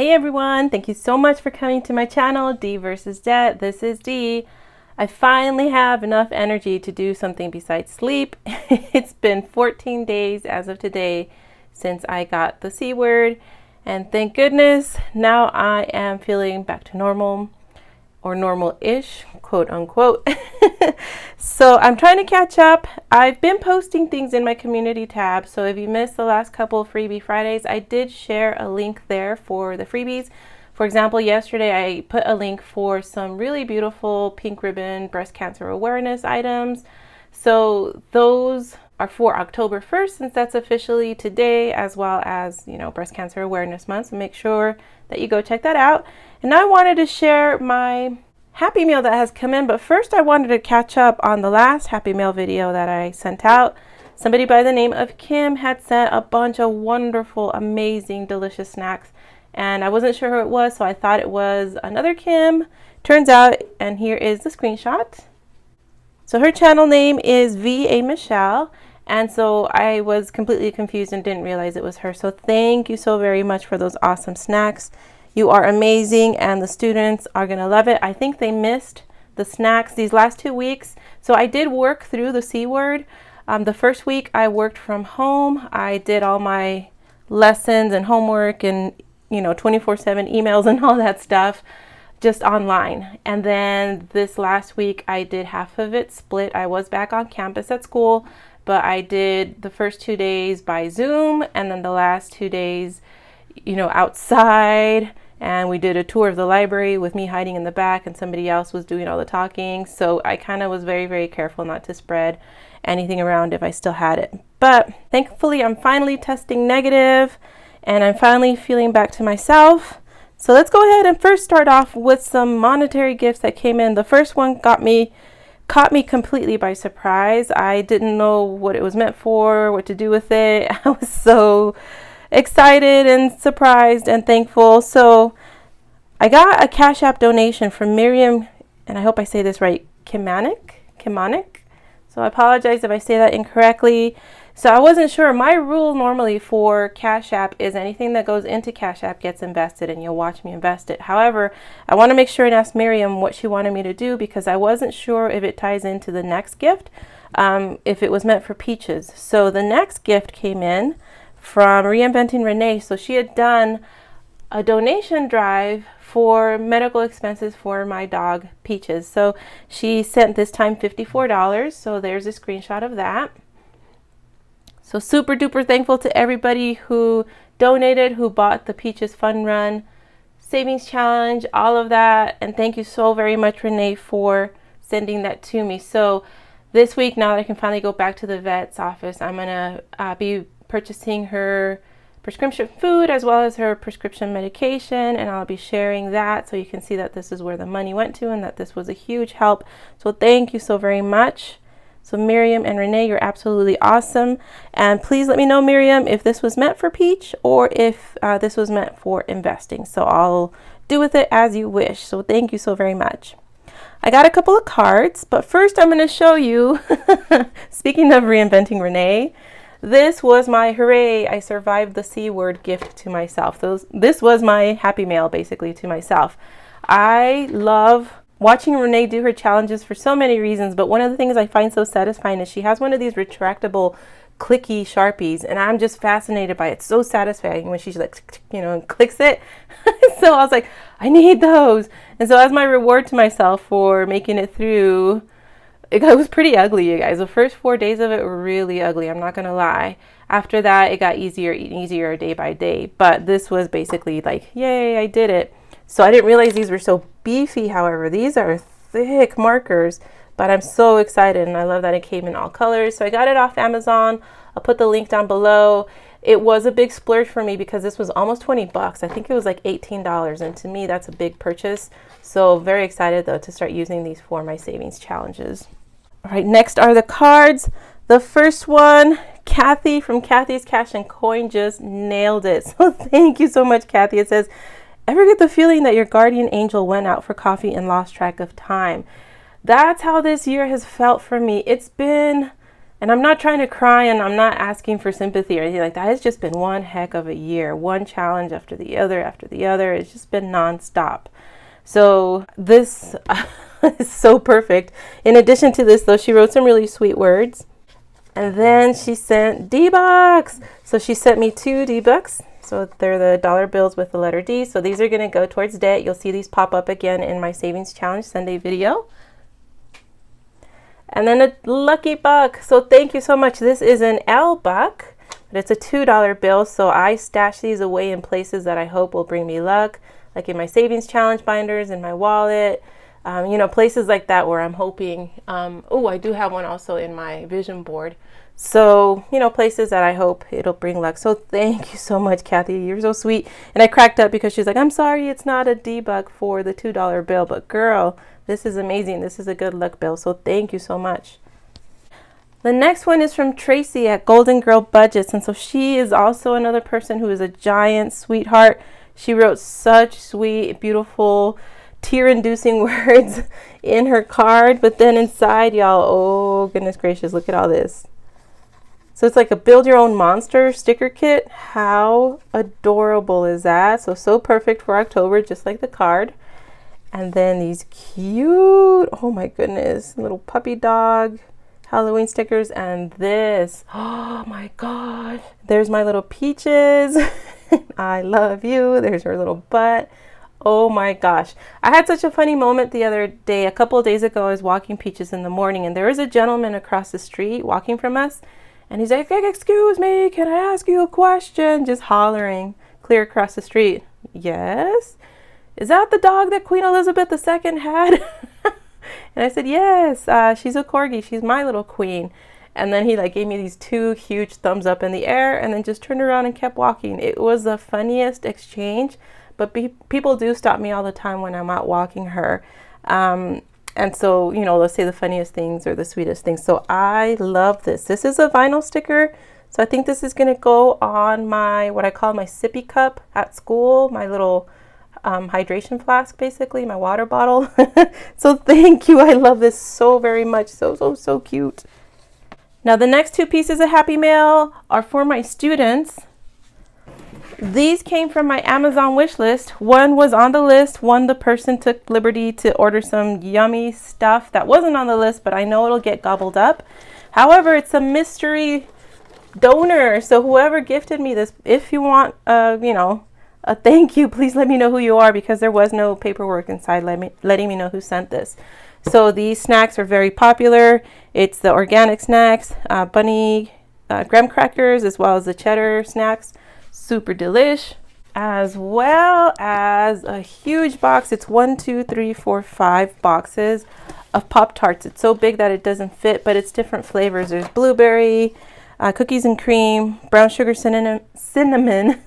Hey everyone, thank you so much for coming to my channel, D versus Debt. This is D. I finally have enough energy to do something besides sleep. It's been 14 days as of today since I got the C word, and thank goodness now I am feeling back to normal, or normal-ish, quote unquote. So I'm trying to catch up. I've been posting things in my community tab, so if you missed the last couple of freebie Fridays, I did share a link there for the freebies. For example, yesterday I put a link for some really beautiful pink ribbon breast cancer awareness items. So those are for October 1st, since that's officially today, as well as, Breast Cancer Awareness Month. So make sure that you go check that out. And I wanted to share my Happy Meal that has come in, but first I wanted to catch up on the last Happy Meal video that I sent out. Somebody by the name of Kim had sent a bunch of wonderful, amazing, delicious snacks, and I wasn't sure who it was, so I thought it was another Kim. Turns out, and here is the screenshot. So her channel name is V.A. Michelle, and so I was completely confused and didn't realize it was her. So thank you so very much for those awesome snacks. You are amazing, and the students are going to love it. I think they missed the snacks these last 2 weeks. So I did work through the C word. The first week I worked from home. I did all my lessons and homework and, 24/7 emails and all that stuff just online. And then this last week I did half of it split. I was back on campus at school, but I did the first 2 days by Zoom, and then the last 2 days, outside. And we did a tour of the library with me hiding in the back, and somebody else was doing all the talking. So I kind of was very, very careful not to spread anything around if I still had it. But thankfully, I'm finally testing negative, and I'm finally feeling back to myself. So let's go ahead and first start off with some monetary gifts that came in. The first one caught me completely by surprise. I didn't know what it was meant for, what to do with it. I was so excited and surprised and thankful. So I got a CashApp donation from Miriam, and I hope I say this right, Kimonic. So I apologize if I say that incorrectly. So I wasn't sure. My rule normally for CashApp is anything that goes into CashApp gets invested, and you'll watch me invest it. However, I want to make sure and ask Miriam what she wanted me to do, because I wasn't sure if it ties into the next gift, if it was meant for Peaches. So the next gift came in from Reinventing Renee. So she had done a donation drive for medical expenses for my dog Peaches. So she sent this time $54. So there's a screenshot of that. So super duper thankful to everybody who donated, who bought the Peaches Fun Run Savings Challenge, all of that. And thank you so very much, Renee, for sending that to me. So this week, now that I can finally go back to the vet's office, I'm going to be purchasing her prescription food as well as her prescription medication, and I'll be sharing that so you can see that this is where the money went to and that this was a huge help. So thank you so very much. So Miriam and Renee, you're absolutely awesome, and please let me know, Miriam, if this was meant for Peach or if this was meant for investing. So I'll do with it as you wish. So thank you so very much. I got a couple of cards, but first I'm going to show you, speaking of Reinventing Renee, this was my hooray, I survived the C word gift to myself. This was my Happy Mail basically to myself. I love watching Renee do her challenges for so many reasons, but one of the things I find so satisfying is she has one of these retractable clicky Sharpies, and I'm just fascinated by it. It's so satisfying when she's like, and clicks it. So I was like, I need those. And so as my reward to myself for making it through, it was pretty ugly, you guys. The first 4 days of it were really ugly, I'm not gonna lie. After that, it got easier and easier day by day. But this was basically like, yay, I did it. So I didn't realize these were so beefy, however. These are thick markers, but I'm so excited, and I love that it came in all colors. So I got it off Amazon. I'll put the link down below. It was a big splurge for me because this was almost 20 bucks. I think it was like $18, and to me, that's a big purchase. So very excited, though, to start using these for my savings challenges. All right, next are the cards. The first one, Kathy from Kathy's Cash and Coin just nailed it. So thank you so much, Kathy. It says, ever get the feeling that your guardian angel went out for coffee and lost track of time? That's how this year has felt for me. It's been And I'm not trying to cry, and I'm not asking for sympathy or anything like that. It's just been one heck of a year, one challenge after the other after the other. It's just been nonstop. So this is so perfect. In addition to this, though, she wrote some really sweet words. And then she sent D-Bucks. So she sent me 2 D-Bucks. So they're the dollar bills with the letter D. So these are going to go towards debt. You'll see these pop up again in my Savings Challenge Sunday video. And then a lucky buck. So thank you so much. This is an L buck, but it's a $2 bill. So I stash these away in places that I hope will bring me luck, like in my Savings Challenge binders, in my wallet, you know, places like that where I'm hoping. Oh, I do have one also in my vision board. So, you know, places that I hope it'll bring luck. So thank you so much, Kathy. You're so sweet. And I cracked up because she's like, I'm sorry, it's not a D-Buck for the $2 bill. But girl, this is amazing. This is a good luck bill. So thank you so much. The next one is from Tracy at Golden Girl Budgets. And so she is also another person who is a giant sweetheart. She wrote such sweet, beautiful, tear-inducing words in her card. But then inside, y'all, oh, goodness gracious, look at all this. So it's like a build your own monster sticker kit. How adorable is that? So perfect for October, just like the card. And then these cute, oh my goodness, little puppy dog Halloween stickers. And this, oh my gosh, there's my little Peaches. I love you. There's her little butt. Oh my gosh. I had such a funny moment the other day. A couple of days ago, I was walking Peaches in the morning, and there was a gentleman across the street walking from us. And he's like, excuse me, can I ask you a question? Just hollering clear across the street. Yes. Is that the dog that Queen Elizabeth II had? And I said, yes, she's a corgi. She's my little queen. And then he like gave me these 2 huge thumbs up in the air and then just turned around and kept walking. It was the funniest exchange. But people do stop me all the time when I'm out walking her. And so, you know, let's say the funniest things or the sweetest things. So I love this. This is a vinyl sticker. So I think this is going to go on my, what I call my sippy cup at school, my little hydration flask, basically, my water bottle. So thank you. I love this so very much. So cute. Now the next 2 pieces of Happy Mail are for my students. These came from my Amazon wish list. One was on the list. One, the person took liberty to order some yummy stuff that wasn't on the list, but I know it'll get gobbled up. However, it's a mystery donor. So whoever gifted me this, if you want, you know, a thank you, please let me know who you are, because there was no paperwork inside letting me know who sent this. So these snacks are very popular. It's the organic snacks, bunny graham crackers, as well as the cheddar snacks. Super delish, as well as a huge box. It's 1, 2, 3, 4, 5 boxes of Pop-Tarts. It's so big that it doesn't fit, but it's different flavors. There's blueberry, cookies and cream, brown sugar, cinnamon, synonym,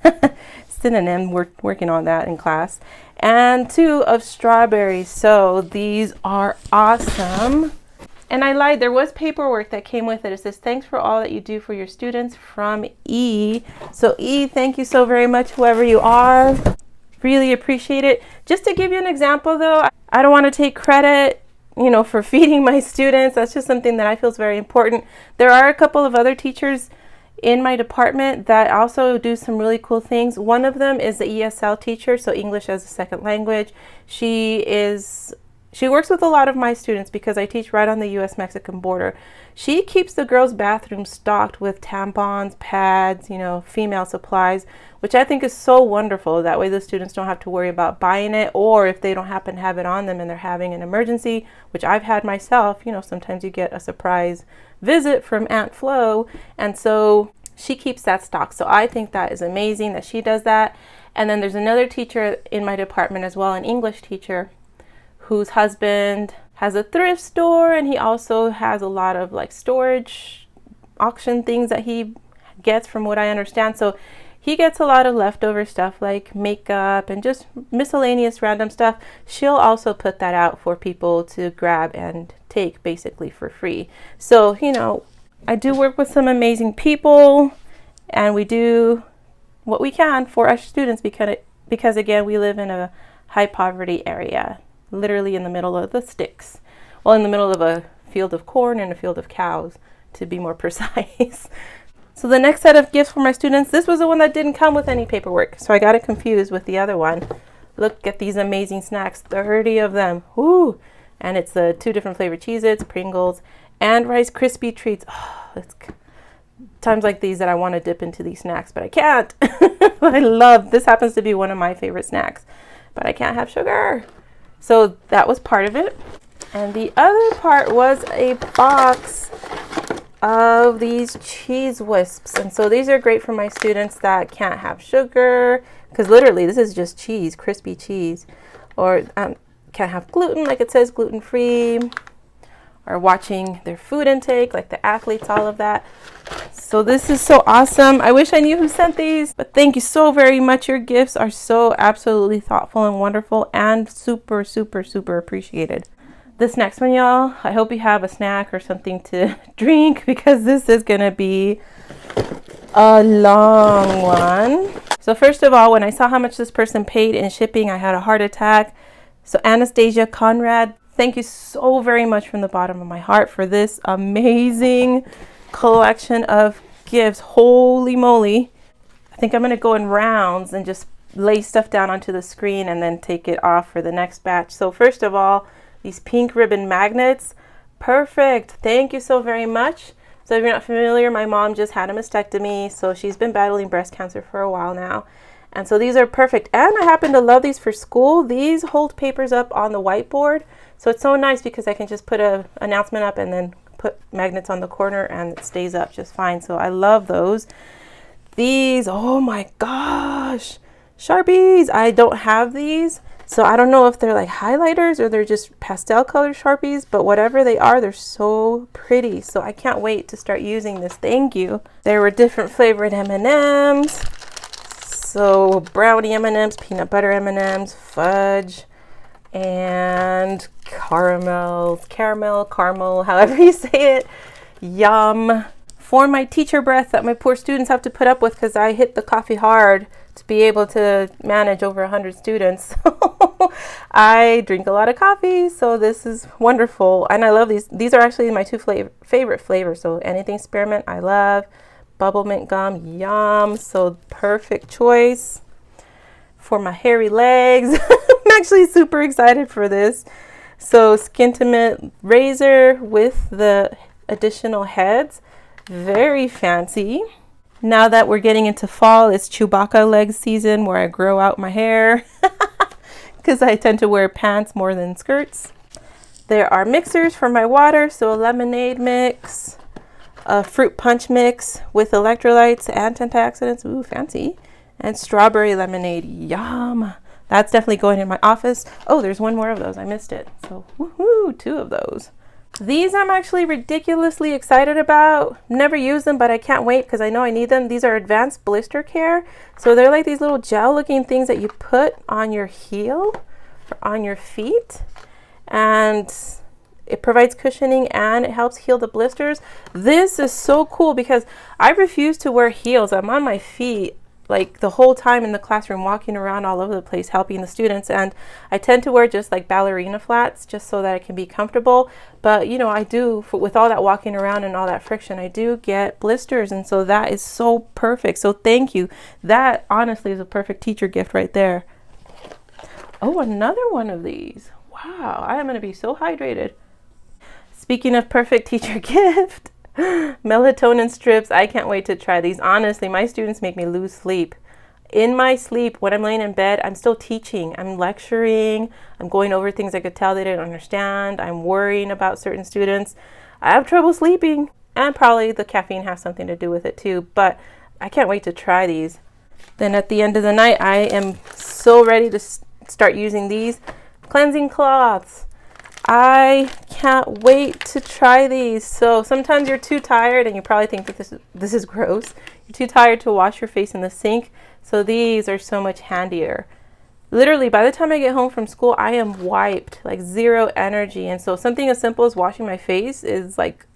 we're working on that in class, and 2 of strawberries. So these are awesome. And I lied, there was paperwork that came with it. It says, thanks for all that you do for your students, from E. So E, thank you so very much, whoever you are. Really appreciate it. Just to give you an example though, I don't want to take credit, you know, for feeding my students. That's just something that I feel is very important. There are a couple of other teachers in my department that also do some really cool things. One of them is the ESL teacher, so English as a second language. She works with a lot of my students because I teach right on the US-Mexican border. She keeps the girls' bathroom stocked with tampons, pads, you know, female supplies, which I think is so wonderful. That way the students don't have to worry about buying it, or if they don't happen to have it on them and they're having an emergency, which I've had myself, you know, sometimes you get a surprise visit from Aunt Flo, and so she keeps that stock. So I think that is amazing that she does that. And then there's another teacher in my department as well, an English teacher, whose husband has a thrift store, and he also has a lot of like storage auction things that he gets, from what I understand. So he gets a lot of leftover stuff like makeup and just miscellaneous random stuff. She'll also put that out for people to grab and take basically for free. So, you know, I do work with some amazing people, and we do what we can for our students because again, we live in a high poverty area, literally in the middle of the sticks. Well, in the middle of a field of corn and a field of cows, to be more precise. So the next set of gifts for my students, this was the one that didn't come with any paperwork. So I got it confused with the other one. Look at these amazing snacks, 30 of them. Woo! And it's the 2 different flavored Cheez-Its, Pringles, and Rice Krispie treats. Oh, it's times like these that I want to dip into these snacks, but I can't. I love, this happens to be one of my favorite snacks, but I can't have sugar. So that was part of it. And the other part was a box of these cheese wisps. And so these are great for my students that can't have sugar, because literally this is just cheese, crispy cheese, or can't have gluten, like it says, gluten-free, or watching their food intake, like the athletes, all of that. So this is so awesome. I wish I knew who sent these, but thank you so very much. Your gifts are so absolutely thoughtful and wonderful and super, super, super appreciated. This next one, y'all, I hope you have a snack or something to drink, because this is gonna be a long one. So first of all, when I saw how much this person paid in shipping, I had a heart attack. So Anastasia Conrad, thank you so very much from the bottom of my heart for this amazing collection of gifts. Holy moly. I think I'm gonna go in rounds and just lay stuff down onto the screen and then take it off for the next batch. So first of all, these pink ribbon magnets, perfect. Thank you so very much. So if you're not familiar, my mom just had a mastectomy, so she's been battling breast cancer for a while now. And so these are perfect. And I happen to love these for school. These hold papers up on the whiteboard. So it's so nice because I can just put an announcement up and then put magnets on the corner and it stays up just fine. So I love those. These, oh my gosh, Sharpies. I don't have these. So I don't know if they're like highlighters or they're just pastel color Sharpies, but whatever they are, they're so pretty. So I can't wait to start using this. Thank you. There were different flavored M&Ms. So brownie M&Ms, peanut butter M&Ms, fudge, and caramel, however you say it. Yum. For my teacher breath that my poor students have to put up with because I hit the coffee hard to be able to manage over 100 students. I drink a lot of coffee, so this is wonderful. And I love these. These are actually my 2 favorite flavors. So anything spearmint, I love. Bubble mint gum, yum. So perfect choice for my hairy legs. I'm actually super excited for this. So Skintimate razor with the additional heads. Very fancy. Now that we're getting into fall, it's Chewbacca leg season where I grow out my hair because I tend to wear pants more than skirts. There are mixers for my water, so a lemonade mix, a fruit punch mix with electrolytes and antioxidants, ooh, fancy, and strawberry lemonade, yum. That's definitely going in my office. Oh, there's one more of those, I missed it. So woohoo, 2 of those. These I'm actually ridiculously excited about. Never use them, but I can't wait because I know I need them. These are advanced blister care. So they're like these little gel looking things that you put on your heel or on your feet. And it provides cushioning and it helps heal the blisters. This is so cool because I refuse to wear heels. I'm on my feet like the whole time in the classroom, walking around all over the place helping the students, and I tend to wear just like ballerina flats just so that I can be comfortable. But you know, I do, with all that walking around and all that friction, I do get blisters, and so that is so perfect. So thank you. That honestly is a perfect teacher gift right there. Oh, another one of these. Wow, I am going to be so hydrated. Speaking of perfect teacher gift, melatonin strips. I can't wait to try these. Honestly, my students make me lose sleep. In my sleep, when I'm laying in bed, I'm still teaching. I'm lecturing. I'm going over things I could tell they didn't understand. I'm worrying about certain students. I have trouble sleeping, and probably the caffeine has something to do with it too, but I can't wait to try these. Then at the end of the night, I am so ready to start using these cleansing cloths. I can't wait to try these. So sometimes you're too tired and you probably think that this is gross. You're too tired to wash your face in the sink. So these are so much handier. Literally, by the time I get home from school, I am wiped, like zero energy. And so something as simple as washing my face is like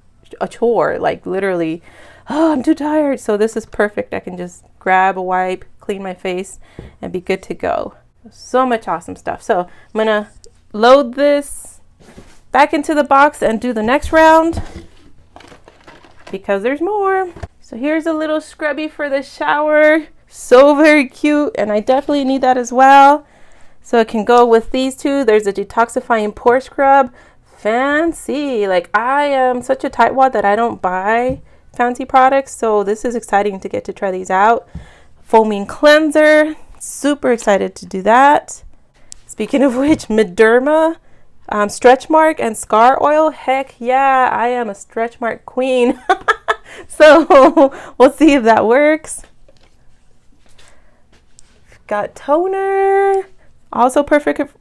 a chore, like literally, oh, I'm too tired. So this is perfect. I can just grab a wipe, clean my face, and be good to go. So much awesome stuff. So I'm gonna load this back into the box and do the next round. because there's more. So here's a little scrubby for the shower. So very cute, and I definitely need that as well. So it can go with these two. There's a detoxifying pore scrub. Fancy. Like, I am such a tightwad that I don't buy fancy products, so this is exciting to get to try these out. Foaming cleanser. Super excited to do that. Speaking of which, Mederma stretch mark and scar oil. Heck yeah, I am a stretch mark queen. So we'll see if that works. Got toner, also perfect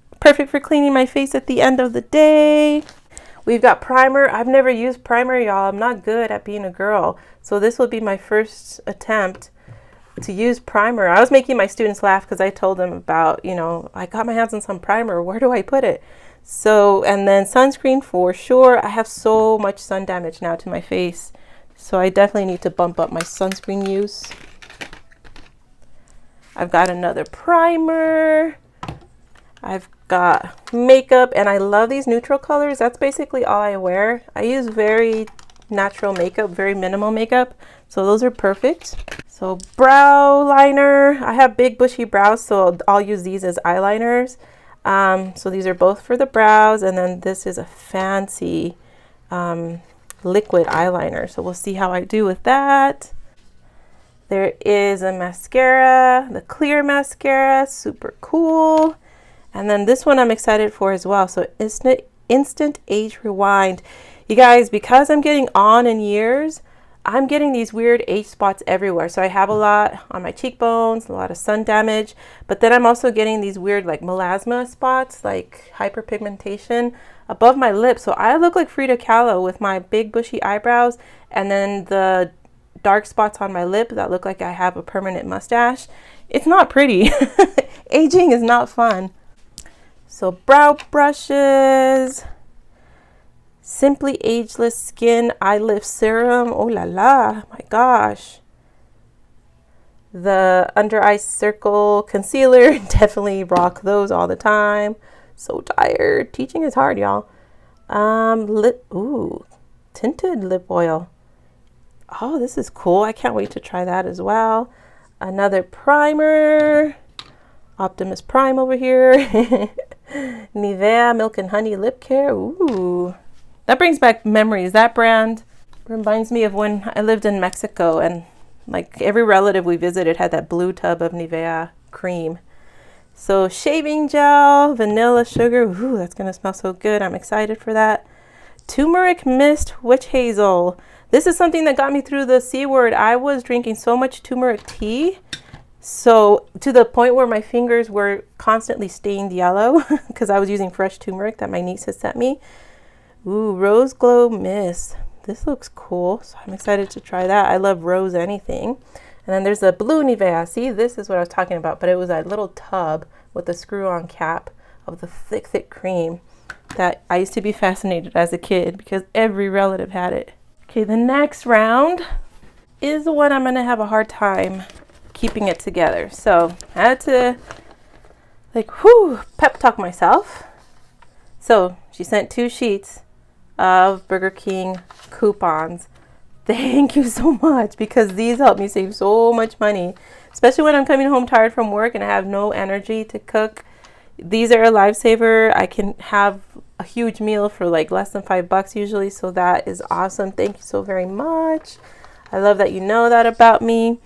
for cleaning my face at the end of the day. We've got primer. I've never used primer, y'all. I'm not good at being a girl, so this will be my first attempt to use primer. I was making my students laugh because I told them about, you know, I got my hands on some primer, where do I put it? So, and then sunscreen for sure. I have so much sun damage now to my face, so I definitely need to bump up my sunscreen use. I've got another primer. I've got makeup, and I love these neutral colors. That's basically all I wear. I use very natural makeup, very minimal makeup, so those are perfect. So brow liner. I have big bushy brows, so I'll use these as eyeliners. So these are both for the brows, and then this is a fancy liquid eyeliner. So we'll see how I do with that. There is a mascara, the clear mascara, super cool. And then this one I'm excited for as well. So instant age rewind. You guys, because I'm getting on in years, I'm getting these weird age spots everywhere. So I have a lot on my cheekbones, a lot of sun damage, but then I'm also getting these weird like melasma spots, like hyperpigmentation above my lips. So I look like Frida Kahlo with my big bushy eyebrows, and then the dark spots on my lip that look like I have a permanent mustache. It's not pretty. Aging is not fun. So brow brushes, Simply Ageless Skin Eye Lift Serum. Oh la la, my gosh. The Under Eye Circle Concealer. Definitely rock those all the time. So tired. Teaching is hard, y'all. Tinted lip oil. Oh, this is cool. I can't wait to try that as well. Another primer. Optimus Prime over here. Nivea Milk and Honey Lip Care. Ooh. That brings back memories. That brand reminds me of when I lived in Mexico, and like every relative we visited had that blue tub of Nivea cream. So shaving gel, vanilla sugar. Ooh, that's going to smell so good. I'm excited for that. Turmeric Mist Witch Hazel. This is something that got me through the C word. I was drinking so much turmeric tea, so to the point where my fingers were constantly stained yellow because I was using fresh turmeric that my niece has sent me. Ooh, Rose Glow Mist. This looks cool, so I'm excited to try that. I love rose anything. And then there's the blue Nivea. See, this is what I was talking about, but it was that little tub with a screw-on cap of the thick, thick cream that I used to be fascinated as a kid because every relative had it. Okay, the next round is the one I'm going to have a hard time keeping it together. So I had to pep talk myself. So she sent 2 sheets of Burger King coupons. Thank you so much, because these help me save so much money, especially when I'm coming home tired from work and I have no energy to cook. These are a lifesaver. I can have a huge meal for like less than $5 usually, so that is awesome. Thank you so very much. I love that you know that about me.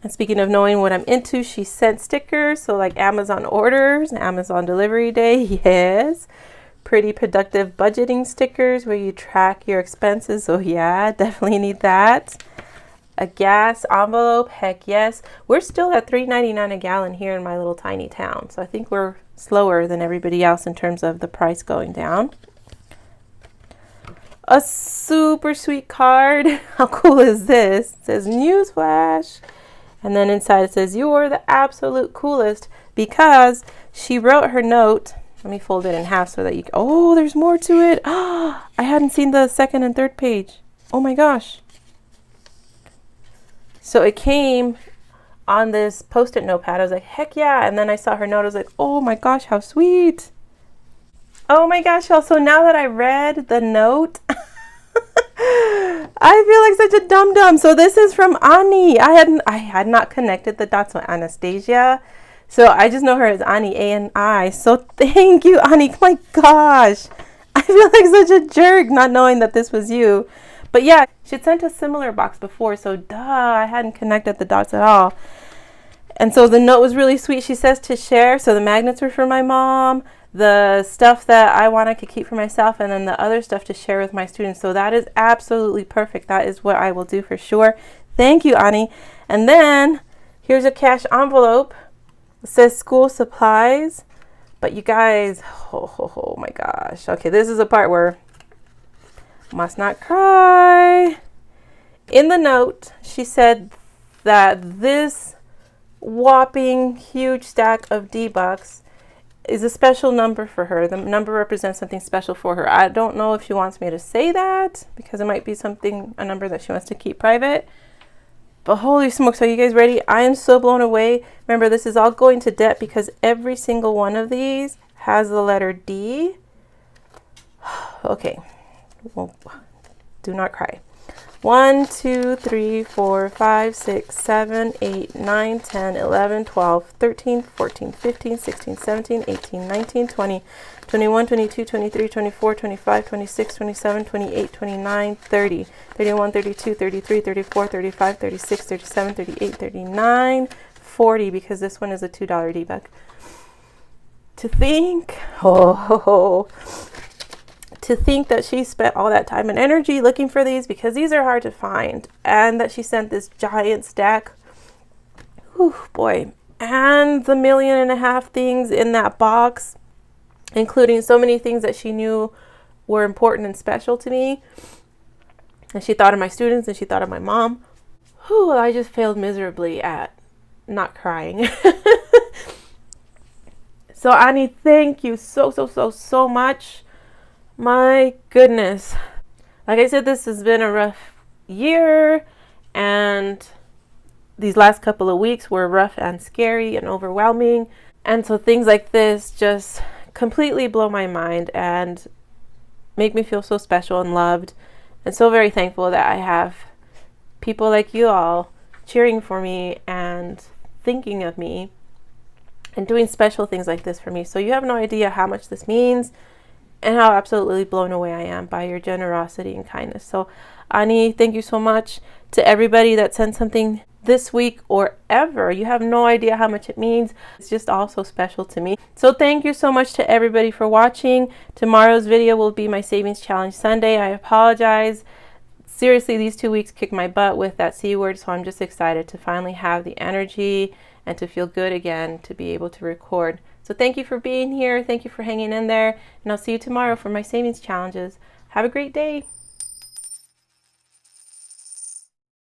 And speaking of knowing what I'm into, she sent stickers, so like Amazon orders, Amazon delivery day. Yes. Pretty productive budgeting stickers where you track your expenses. So yeah, definitely need that. A gas envelope. Heck yes. We're still at $3.99 a gallon here in my little tiny town, so I think we're slower than everybody else in terms of the price going down. A super sweet card. How cool is this? It says newsflash, and then inside it says you're the absolute coolest, because she wrote her note. Let me fold it in half so that you can, oh, there's more to it. I hadn't seen the second and third page. Oh my gosh. So it came on this Post-it notepad. I was like, heck yeah. And then I saw her note. I was like, oh my gosh, how sweet. Oh my gosh, y'all. So now that I read the note, I feel like such a dum-dum. So this is from Ani. I had not connected the dots with Anastasia. So I just know her as Ani, A-N-I. So thank you, Ani. My gosh. I feel like such a jerk not knowing that this was you. But yeah, she'd sent a similar box before. So duh, I hadn't connected the dots at all. And so the note was really sweet. She says to share. So the magnets were for my mom. The stuff that I want I could keep for myself, and then the other stuff to share with my students. So that is absolutely perfect. That is what I will do for sure. Thank you, Ani. And then here's a cash envelope. It says school supplies. But you guys, oh my gosh. Okay, this is a part where must not cry. In the note, she said that this whopping huge stack of D-Bucks is a special number for her. The number represents something special for her. I don't know if she wants me to say that because it might be a number that she wants to keep private. But holy smokes, are you guys ready? I am so blown away. Remember, this is all going to debt because every single one of these has the letter D. Okay, well, do not cry. 1, 2, 3, 4, 5, 6, 7, 8, 9, 10, 11, 12, 13, 14, 15, 16, 17, 18, 19, 20, 21, 22, 23, 24, 25, 26, 27, 28, 29, 30, 31, 32, 33, 34, 35, 36, 37, 38, 39, 40, because this one is a $2 D-Buck. To think, to think that she spent all that time and energy looking for these, because these are hard to find, and that she sent this giant stack. Whew, boy. And the 1.5 million things in that box, including so many things that she knew were important and special to me. And she thought of my students, and she thought of my mom. Whew, I just failed miserably at not crying. So Ani, thank you so much. My goodness. Like I said, this has been a rough year, and these last couple of weeks were rough and scary and overwhelming. And so things like this just completely blow my mind and make me feel so special and loved, and so very thankful that I have people like you all cheering for me and thinking of me and doing special things like this for me. So you have no idea how much this means and how absolutely blown away I am by your generosity and kindness. So Ani, thank you so much. To everybody that sent something this week or ever, you have no idea how much it means. It's just all so special to me. So thank you so much to everybody for watching. Tomorrow's video will be my savings challenge Sunday. I apologize. Seriously, these 2 weeks kicked my butt with that C word, so I'm just excited to finally have the energy and to feel good again to be able to record. So thank you for being here. Thank you for hanging in there. And I'll see you tomorrow for my savings challenges. Have a great day.